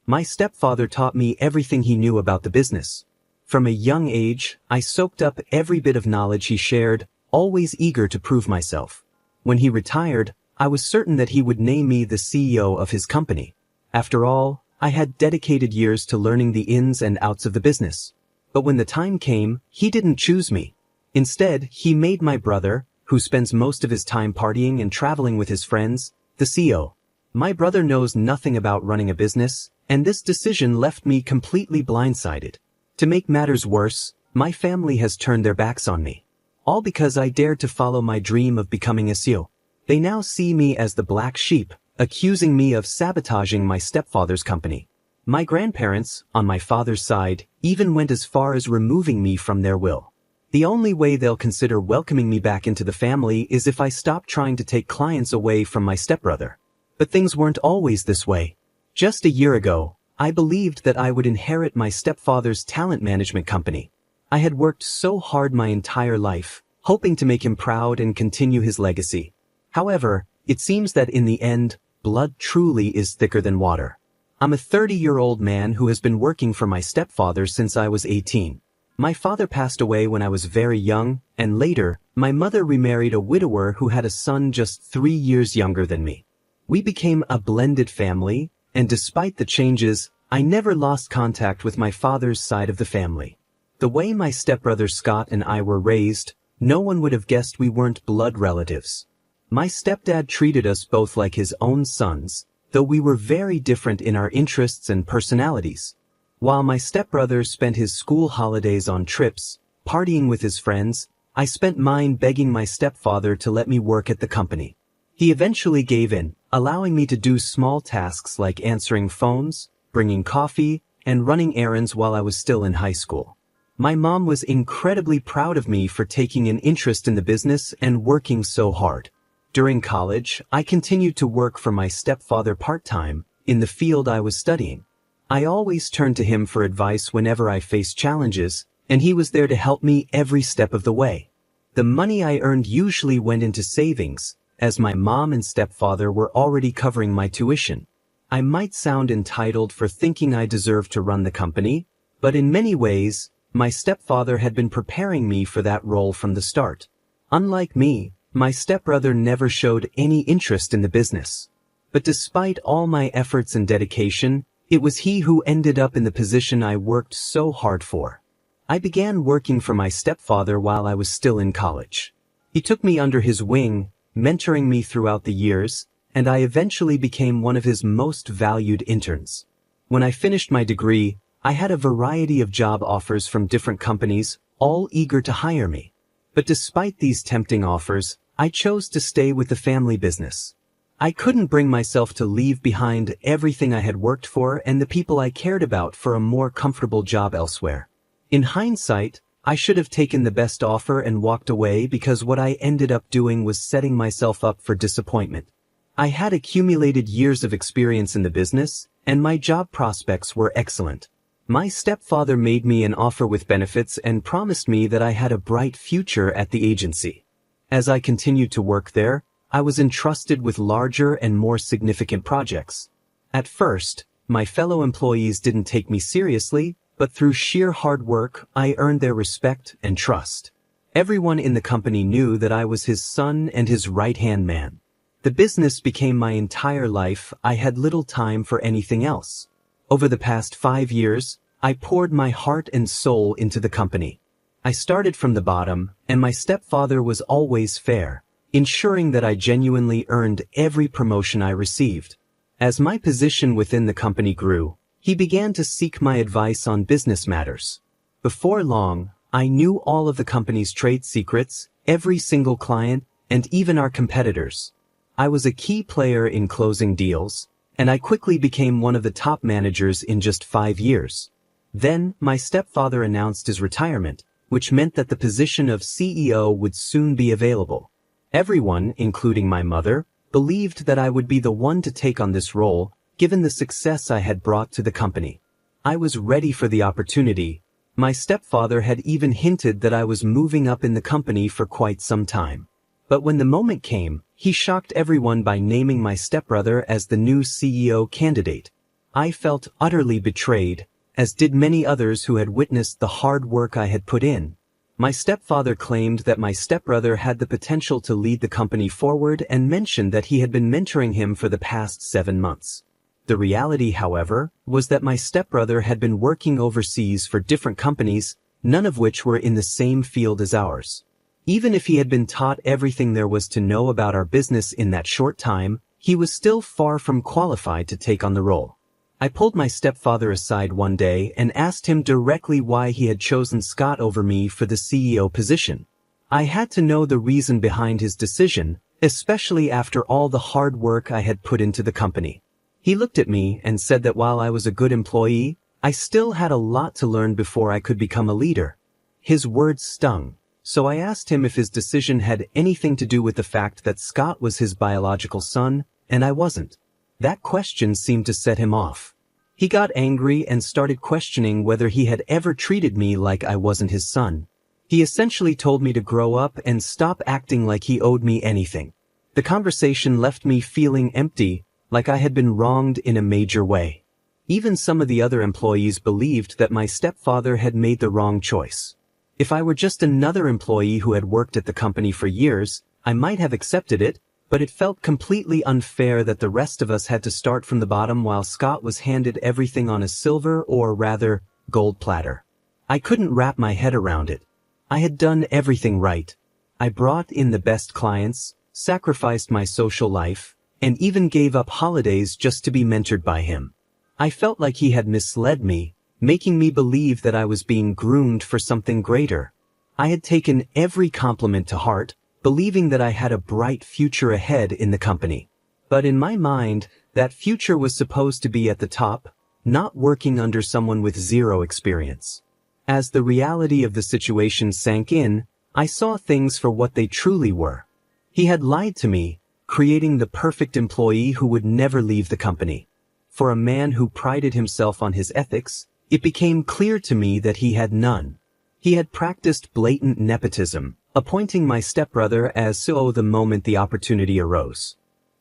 My stepfather taught me everything he knew about the business. From a young age, I soaked up every bit of knowledge he shared, always eager to prove myself. When he retired, I was certain that he would name me the CEO of his company. After all, I had dedicated years to learning the ins and outs of the business. But when the time came, he didn't choose me. Instead, he made my brother, who spends most of his time partying and traveling with his friends, the CEO. My brother knows nothing about running a business, and this decision left me completely blindsided. To make matters worse, my family has turned their backs on me. All because I dared to follow my dream of becoming a CEO. They now see me as the black sheep, accusing me of sabotaging my stepfather's company. My grandparents, on my father's side, even went as far as removing me from their will. The only way they'll consider welcoming me back into the family is if I stop trying to take clients away from my stepbrother. But things weren't always this way. Just a year ago, I believed that I would inherit my stepfather's talent management company. I had worked so hard my entire life, hoping to make him proud and continue his legacy. However, it seems that in the end, blood truly is thicker than water. I'm a 30-year-old man who has been working for my stepfather since I was 18. My father passed away when I was very young, and later, my mother remarried a widower who had a son just 3 years younger than me. We became a blended family, and despite the changes, I never lost contact with my father's side of the family. The way my stepbrother Scott and I were raised, no one would have guessed we weren't blood relatives. My stepdad treated us both like his own sons, though we were very different in our interests and personalities. While my stepbrother spent his school holidays on trips, partying with his friends, I spent mine begging my stepfather to let me work at the company. He eventually gave in, allowing me to do small tasks like answering phones, bringing coffee, and running errands while I was still in high school. My mom was incredibly proud of me for taking an interest in the business and working so hard. During college, I continued to work for my stepfather part-time, in the field I was studying. I always turned to him for advice whenever I faced challenges, and he was there to help me every step of the way. The money I earned usually went into savings, as my mom and stepfather were already covering my tuition. I might sound entitled for thinking I deserved to run the company, but in many ways, my stepfather had been preparing me for that role from the start. Unlike me, my stepbrother never showed any interest in the business. But despite all my efforts and dedication, it was he who ended up in the position I worked so hard for. I began working for my stepfather while I was still in college. He took me under his wing, mentoring me throughout the years, and I eventually became one of his most valued interns. When I finished my degree, I had a variety of job offers from different companies, all eager to hire me. But despite these tempting offers, I chose to stay with the family business. I couldn't bring myself to leave behind everything I had worked for and the people I cared about for a more comfortable job elsewhere. In hindsight, I should have taken the best offer and walked away because what I ended up doing was setting myself up for disappointment. I had accumulated years of experience in the business, and my job prospects were excellent. My stepfather made me an offer with benefits and promised me that I had a bright future at the agency. As I continued to work there, I was entrusted with larger and more significant projects. At first, my fellow employees didn't take me seriously, but through sheer hard work, I earned their respect and trust. Everyone in the company knew that I was his son and his right-hand man. The business became my entire life. I had little time for anything else. Over the past 5 years, I poured my heart and soul into the company. I started from the bottom, and my stepfather was always fair, ensuring that I genuinely earned every promotion I received. As my position within the company grew, he began to seek my advice on business matters. Before long, I knew all of the company's trade secrets, every single client, and even our competitors. I was a key player in closing deals, and I quickly became one of the top managers in just 5 years. Then, my stepfather announced his retirement, which meant that the position of CEO would soon be available. Everyone, including my mother, believed that I would be the one to take on this role, given the success I had brought to the company. I was ready for the opportunity. My stepfather had even hinted that I was moving up in the company for quite some time. But when the moment came, he shocked everyone by naming my stepbrother as the new CEO candidate. I felt utterly betrayed, as did many others who had witnessed the hard work I had put in. My stepfather claimed that my stepbrother had the potential to lead the company forward and mentioned that he had been mentoring him for the past 7 months. The reality, however, was that my stepbrother had been working overseas for different companies, none of which were in the same field as ours. Even if he had been taught everything there was to know about our business in that short time, he was still far from qualified to take on the role. I pulled my stepfather aside one day and asked him directly why he had chosen Scott over me for the CEO position. I had to know the reason behind his decision, especially after all the hard work I had put into the company. He looked at me and said that while I was a good employee, I still had a lot to learn before I could become a leader. His words stung, so I asked him if his decision had anything to do with the fact that Scott was his biological son, and I wasn't. That question seemed to set him off. He got angry and started questioning whether he had ever treated me like I wasn't his son. He essentially told me to grow up and stop acting like he owed me anything. The conversation left me feeling empty, like I had been wronged in a major way. Even some of the other employees believed that my stepfather had made the wrong choice. If I were just another employee who had worked at the company for years, I might have accepted it, but it felt completely unfair that the rest of us had to start from the bottom while Scott was handed everything on a silver or rather, gold platter. I couldn't wrap my head around it. I had done everything right. I brought in the best clients, sacrificed my social life, and even gave up holidays just to be mentored by him. I felt like he had misled me, making me believe that I was being groomed for something greater. I had taken every compliment to heart, believing that I had a bright future ahead in the company. But in my mind, that future was supposed to be at the top, not working under someone with zero experience. As the reality of the situation sank in, I saw things for what they truly were. He had lied to me, creating the perfect employee who would never leave the company. For a man who prided himself on his ethics, it became clear to me that he had none. He had practiced blatant nepotism, appointing my stepbrother as CEO the moment the opportunity arose.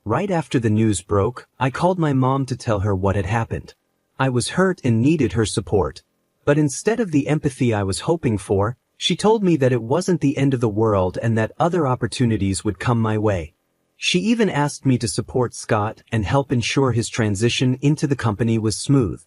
Right after the news broke, I called my mom to tell her what had happened. I was hurt and needed her support. But instead of the empathy I was hoping for, she told me that it wasn't the end of the world and that other opportunities would come my way. She even asked me to support Scott and help ensure his transition into the company was smooth.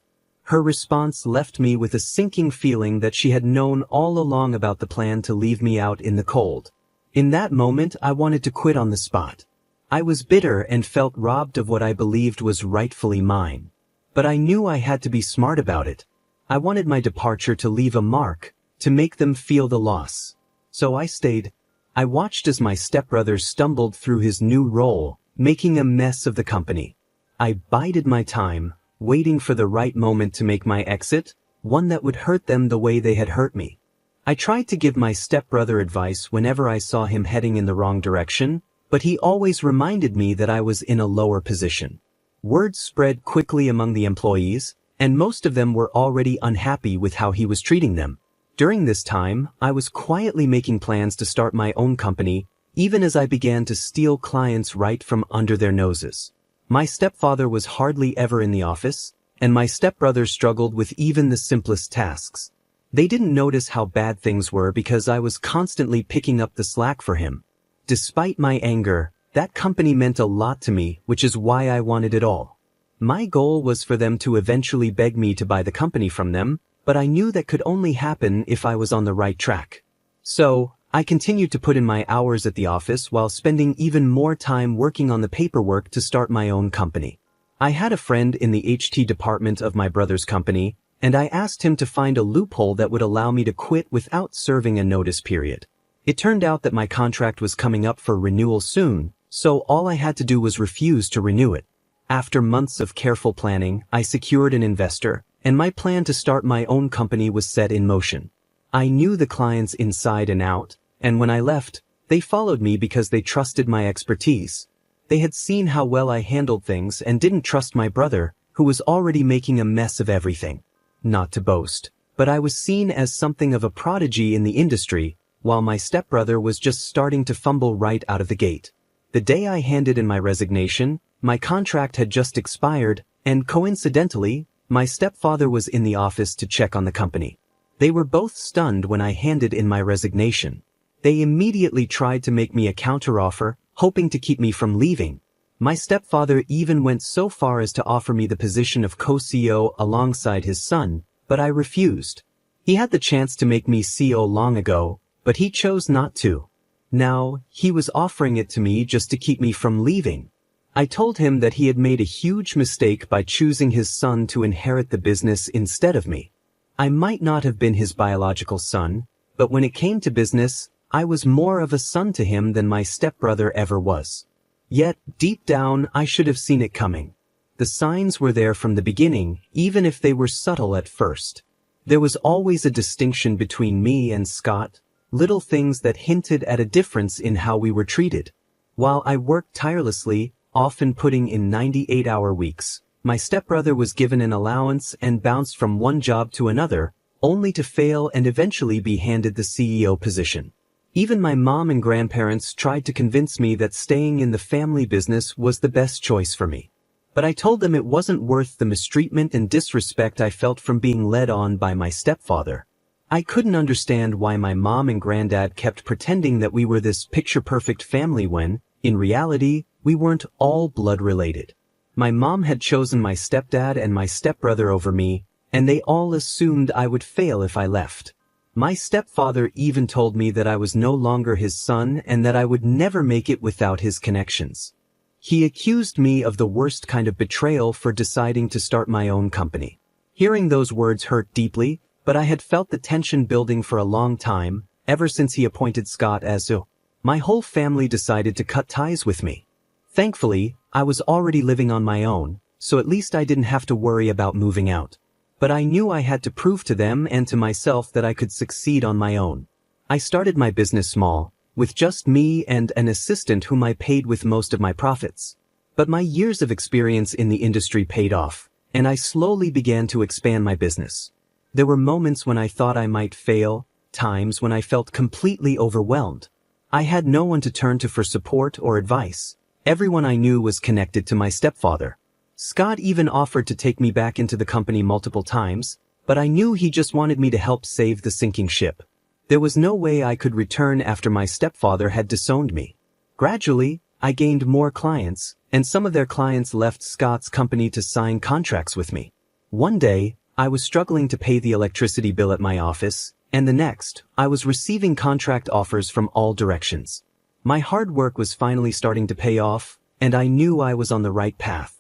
Her response left me with a sinking feeling that she had known all along about the plan to leave me out in the cold. In that moment, I wanted to quit on the spot. I was bitter and felt robbed of what I believed was rightfully mine. But I knew I had to be smart about it. I wanted my departure to leave a mark, to make them feel the loss. So I stayed. I watched as my stepbrother stumbled through his new role, making a mess of the company. I bided my time, waiting for the right moment to make my exit, one that would hurt them the way they had hurt me. I tried to give my stepbrother advice whenever I saw him heading in the wrong direction, but he always reminded me that I was in a lower position. Word spread quickly among the employees, and most of them were already unhappy with how he was treating them. During this time, I was quietly making plans to start my own company, even as I began to steal clients right from under their noses. My stepfather was hardly ever in the office, and my stepbrother struggled with even the simplest tasks. They didn't notice how bad things were because I was constantly picking up the slack for him. Despite my anger, that company meant a lot to me, which is why I wanted it all. My goal was for them to eventually beg me to buy the company from them, but I knew that could only happen if I was on the right track. So, I continued to put in my hours at the office while spending even more time working on the paperwork to start my own company. I had a friend in the HT department of my brother's company, and I asked him to find a loophole that would allow me to quit without serving a notice period. It turned out that my contract was coming up for renewal soon, so all I had to do was refuse to renew it. After months of careful planning, I secured an investor, and my plan to start my own company was set in motion. I knew the clients inside and out, and when I left, they followed me because they trusted my expertise. They had seen how well I handled things and didn't trust my brother, who was already making a mess of everything. Not to boast, but I was seen as something of a prodigy in the industry, while my stepbrother was just starting to fumble right out of the gate. The day I handed in my resignation, my contract had just expired, And coincidentally, my stepfather was in the office to check on the company. They were both stunned when I handed in my resignation. They immediately tried to make me a counteroffer, hoping to keep me from leaving. My stepfather even went so far as to offer me the position of co-CEO alongside his son, but I refused. He had the chance to make me CEO long ago, but he chose not to. Now, he was offering it to me just to keep me from leaving. I told him that he had made a huge mistake by choosing his son to inherit the business instead of me. I might not have been his biological son, but when it came to business, I was more of a son to him than my stepbrother ever was. Yet, deep down, I should have seen it coming. The signs were there from the beginning, even if they were subtle at first. There was always a distinction between me and Scott, little things that hinted at a difference in how we were treated. While I worked tirelessly, often putting in 98-hour weeks, my stepbrother was given an allowance and bounced from one job to another, only to fail and eventually be handed the CEO position. Even my mom and grandparents tried to convince me that staying in the family business was the best choice for me. But I told them it wasn't worth the mistreatment and disrespect I felt from being led on by my stepfather. I couldn't understand why my mom and granddad kept pretending that we were this picture-perfect family when, in reality, we weren't all blood-related. My mom had chosen my stepdad and my stepbrother over me, and they all assumed I would fail if I left. My stepfather even told me that I was no longer his son and that I would never make it without his connections. He accused me of the worst kind of betrayal for deciding to start my own company. Hearing those words hurt deeply, but I had felt the tension building for a long time, ever since he appointed Scott as CEO. My whole family decided to cut ties with me. Thankfully, I was already living on my own, so at least I didn't have to worry about moving out. But I knew I had to prove to them and to myself that I could succeed on my own. I started my business small, with just me and an assistant whom I paid with most of my profits. But my years of experience in the industry paid off, and I slowly began to expand my business. There were moments when I thought I might fail, times when I felt completely overwhelmed. I had no one to turn to for support or advice. Everyone I knew was connected to my stepfather. Scott even offered to take me back into the company multiple times, but I knew he just wanted me to help save the sinking ship. There was no way I could return after my stepfather had disowned me. Gradually, I gained more clients, and some of their clients left Scott's company to sign contracts with me. One day, I was struggling to pay the electricity bill at my office, and the next, I was receiving contract offers from all directions. My hard work was finally starting to pay off, and I knew I was on the right path.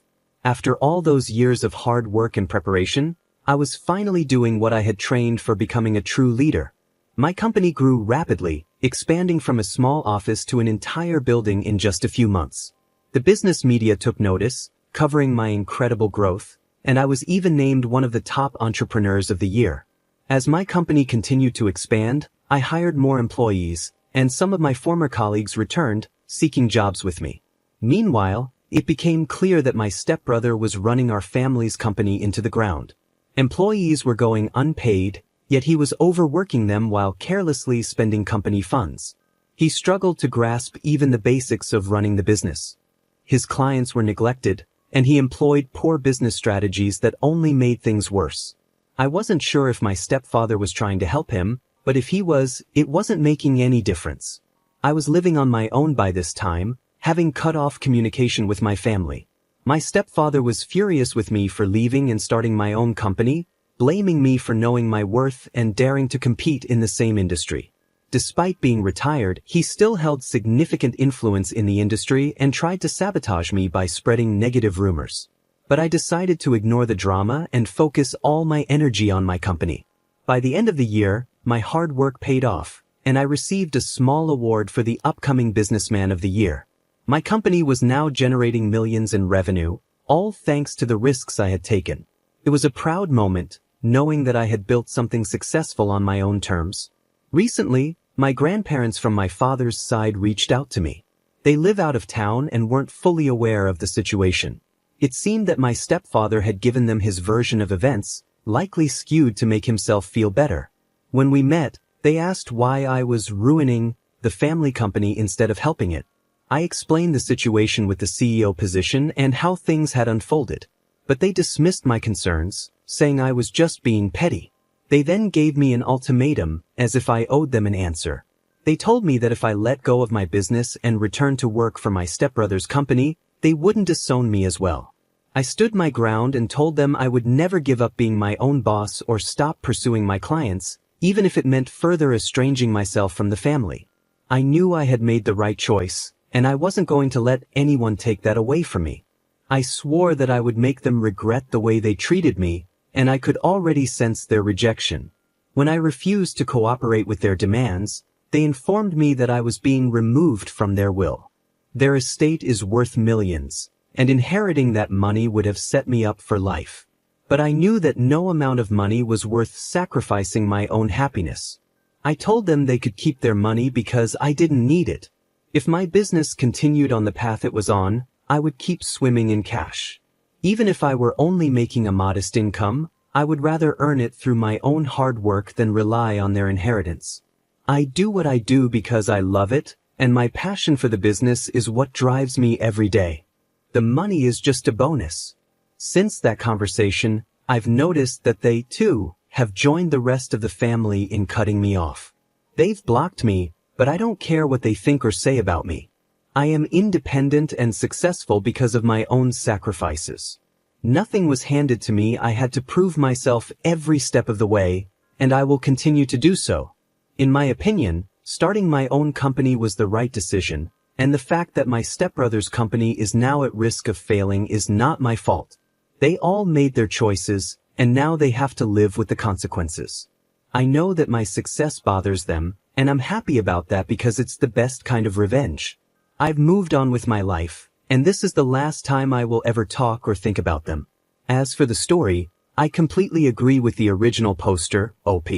After all those years of hard work and preparation, I was finally doing what I had trained for, becoming a true leader. My company grew rapidly, expanding from a small office to an entire building in just a few months. The business media took notice, covering my incredible growth, and I was even named one of the top entrepreneurs of the year. As my company continued to expand, I hired more employees, and some of my former colleagues returned, seeking jobs with me. Meanwhile, it became clear that my stepbrother was running our family's company into the ground. Employees were going unpaid, yet he was overworking them while carelessly spending company funds. He struggled to grasp even the basics of running the business. His clients were neglected, and he employed poor business strategies that only made things worse. I wasn't sure if my stepfather was trying to help him, but if he was, it wasn't making any difference. I was living on my own by this time, having cut off communication with my family. My stepfather was furious with me for leaving and starting my own company, blaming me for knowing my worth and daring to compete in the same industry. Despite being retired, he still held significant influence in the industry and tried to sabotage me by spreading negative rumors. But I decided to ignore the drama and focus all my energy on my company. By the end of the year, my hard work paid off, and I received a small award for the upcoming Businessman of the Year. My company was now generating millions in revenue, all thanks to the risks I had taken. It was a proud moment, knowing that I had built something successful on my own terms. Recently, my grandparents from my father's side reached out to me. They live out of town and weren't fully aware of the situation. It seemed that my stepfather had given them his version of events, likely skewed to make himself feel better. When we met, they asked why I was ruining the family company instead of helping it. I explained the situation with the CEO position and how things had unfolded. but they dismissed my concerns, saying I was just being petty. They then gave me an ultimatum, as if I owed them an answer. They told me that if I let go of my business and returned to work for my stepbrother's company, they wouldn't disown me as well. I stood my ground and told them I would never give up being my own boss or stop pursuing my clients, even if it meant further estranging myself from the family. I knew I had made the right choice, and I wasn't going to let anyone take that away from me. I swore that I would make them regret the way they treated me, and I could already sense their rejection. When I refused to cooperate with their demands, they informed me that I was being removed from their will. Their estate is worth millions, and inheriting that money would have set me up for life. But I knew that no amount of money was worth sacrificing my own happiness. I told them they could keep their money because I didn't need it. If my business continued on the path it was on, I would keep swimming in cash. Even if I were only making a modest income, I would rather earn it through my own hard work than rely on their inheritance. I do what I do because I love it, and my passion for the business is what drives me every day. The money is just a bonus. Since that conversation, I've noticed that they, too, have joined the rest of the family in cutting me off. They've blocked me, but I don't care what they think or say about me. I am independent and successful because of my own sacrifices. Nothing was handed to me. I had to prove myself every step of the way, and I will continue to do so. In my opinion, starting my own company was the right decision, and the fact that my stepbrother's company is now at risk of failing is not my fault. They all made their choices, and now they have to live with the consequences. I know that my success bothers them, and I'm happy about that because it's the best kind of revenge. I've moved on with my life, and this is the last time I will ever talk or think about them. As for the story, I completely agree with the original poster, OP.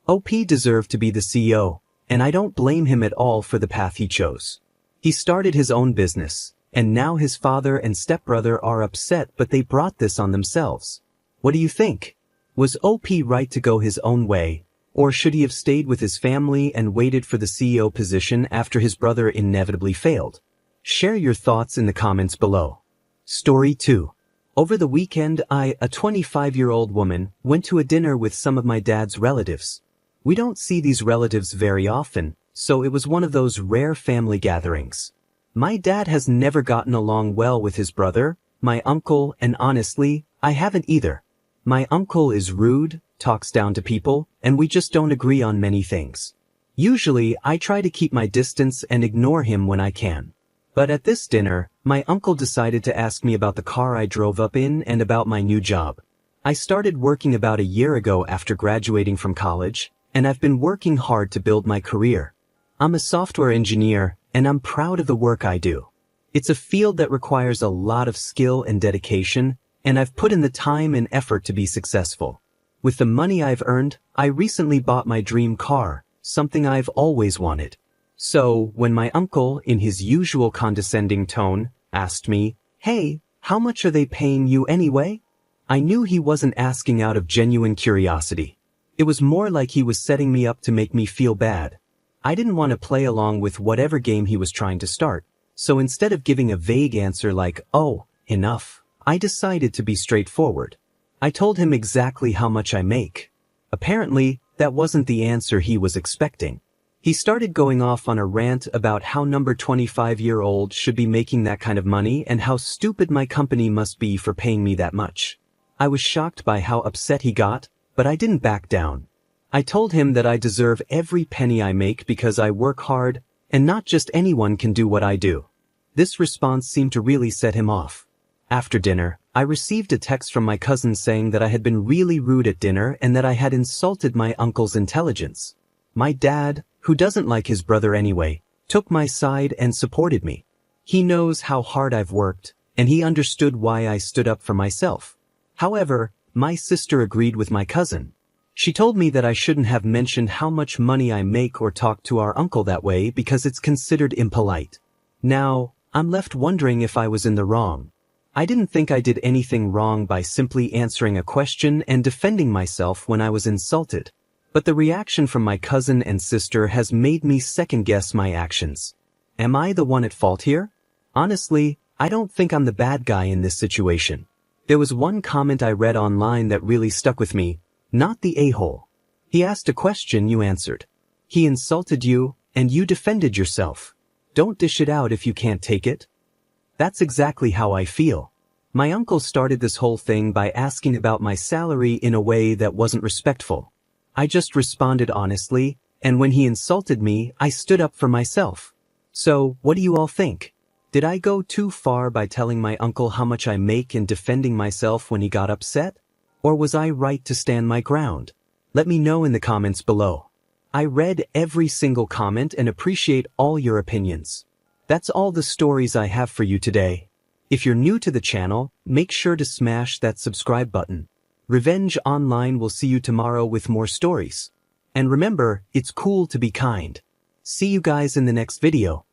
OP deserved to be the CEO, and I don't blame him at all for the path he chose. He started his own business, and now his father and stepbrother are upset, but they brought this on themselves. What do you think? Was OP right to go his own way, or should he have stayed with his family and waited for the CEO position after his brother inevitably failed? Share your thoughts in the comments below. Story 2. Over the weekend, I, a 25-year-old woman, went to a dinner with some of my dad's relatives. We don't see these relatives very often, so it was one of those rare family gatherings. My dad has never gotten along well with his brother, my uncle, and honestly, I haven't either. My uncle is rude, talks down to people, and we just don't agree on many things. Usually, I try to keep my distance and ignore him when I can. But at this dinner, my uncle decided to ask me about the car I drove up in and about my new job. I started working about a year ago after graduating from college, and I've been working hard to build my career. I'm a software engineer, and I'm proud of the work I do. It's a field that requires a lot of skill and dedication, and I've put in the time and effort to be successful. With the money I've earned, I recently bought my dream car, something I've always wanted. So, when my uncle, in his usual condescending tone, asked me, "Hey, how much are they paying you anyway?" I knew he wasn't asking out of genuine curiosity. It was more like he was setting me up to make me feel bad. I didn't want to play along with whatever game he was trying to start, so instead of giving a vague answer like, "Oh, enough," I decided to be straightforward. I told him exactly how much I make. Apparently, that wasn't the answer he was expecting. He started going off on a rant about how number 25-year-old should be making that kind of money and how stupid my company must be for paying me that much. I was shocked by how upset he got, but I didn't back down. I told him that I deserve every penny I make because I work hard, and not just anyone can do what I do. This response seemed to really set him off. After dinner, I received a text from my cousin saying that I had been really rude at dinner and that I had insulted my uncle's intelligence. My dad, who doesn't like his brother anyway, took my side and supported me. He knows how hard I've worked, and he understood why I stood up for myself. However, my sister agreed with my cousin. She told me that I shouldn't have mentioned how much money I make or talk to our uncle that way because it's considered impolite. Now, I'm left wondering if I was in the wrong. I didn't think I did anything wrong by simply answering a question and defending myself when I was insulted. But the reaction from my cousin and sister has made me second-guess my actions. Am I the one at fault here? Honestly, I don't think I'm the bad guy in this situation. There was one comment I read online that really stuck with me. Not the a-hole. He asked a question, you answered. He insulted you, and you defended yourself. Don't dish it out if you can't take it. That's exactly how I feel. My uncle started this whole thing by asking about my salary in a way that wasn't respectful. I just responded honestly, and when he insulted me, I stood up for myself. So, what do you all think? Did I go too far by telling my uncle how much I make and defending myself when he got upset? Or was I right to stand my ground? Let me know in the comments below. I read every single comment and appreciate all your opinions. That's all the stories I have for you today. If you're new to the channel, make sure to smash that subscribe button. Revenge Online will see you tomorrow with more stories. And remember, it's cool to be kind. See you guys in the next video.